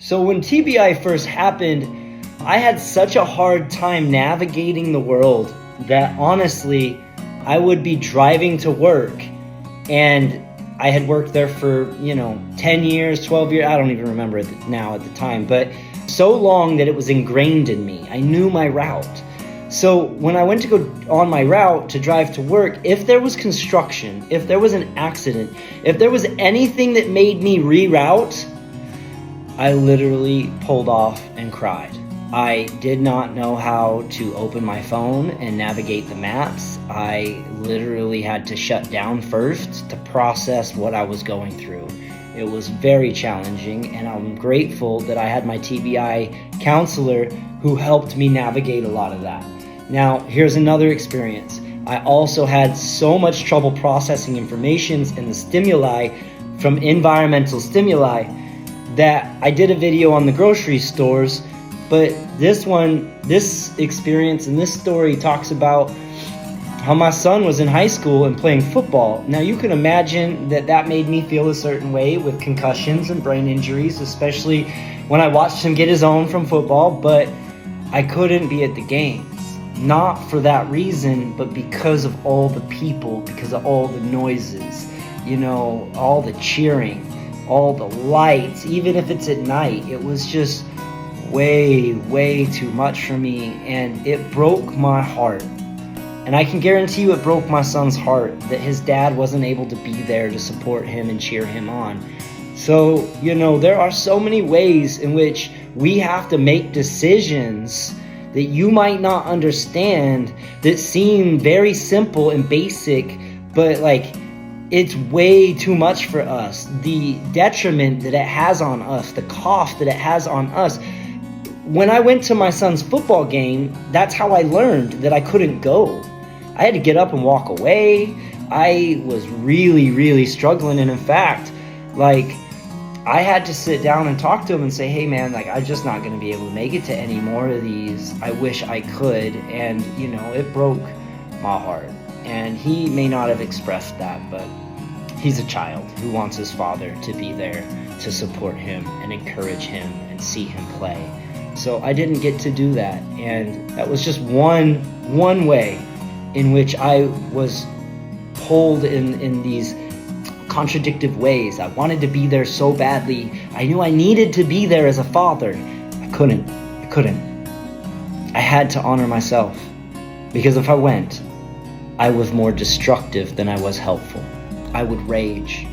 So when TBI first happened, I had such a hard time navigating the world that honestly, I would be driving to work, and I had worked there for, 10 years, 12 years, I don't even remember it now at the time, but so long that it was ingrained in me. I knew my route. So when I went to go on my route to drive to work, if there was construction, if there was an accident, if there was anything that made me reroute, I literally pulled off and cried. I did not know how to open my phone and navigate the maps. I literally had to shut down first to process what I was going through. It was very challenging, and I'm grateful that I had my TBI counselor who helped me navigate a lot of that. Now, here's another experience. I also had so much trouble processing information and the stimuli from environmental stimuli that I did a video on the grocery stores, but this experience and this story talks about how my son was in high school and playing football. Now you can imagine that made me feel a certain way with concussions and brain injuries, especially when I watched him get his own from football, but I couldn't be at the games. Not for that reason, but because of all the people, because of all the noises, all the cheering, all the lights, even if it's at night. It was just way too much for me, and it broke my heart. And I can guarantee you it broke my son's heart that his dad wasn't able to be there to support him and cheer him on. So, there are so many ways in which we have to make decisions that you might not understand, that seem very simple and basic, but it's way too much for us. The detriment that it has on us, the cost that it has on us. When I went to my son's football game, that's how I learned that I couldn't go. I had to get up and walk away. I was really struggling, and in fact, I had to sit down and talk to him and say, hey man, I'm just not going to be able to make it to any more of these. I wish I could. And, it broke my heart. And he may not have expressed that, but he's a child who wants his father to be there to support him and encourage him and see him play. So I didn't get to do that. And that was just one way in which I was pulled in these contradictive ways. I wanted to be there so badly. I knew I needed to be there as a father. I couldn't. I had to honor myself, because if I went, I was more destructive than I was helpful. I would rage.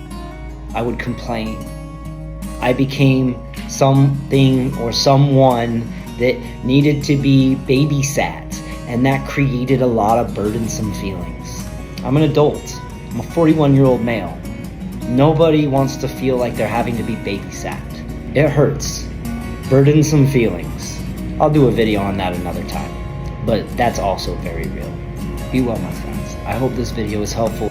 I would complain. I became something or someone that needed to be babysat, and that created a lot of burdensome feelings. I'm an adult. I'm a 41-year-old male. Nobody wants to feel like they're having to be babysat. It hurts. Burdensome feelings. I'll do a video on that another time, but that's also very real. Be well, my friends. I hope this video is helpful.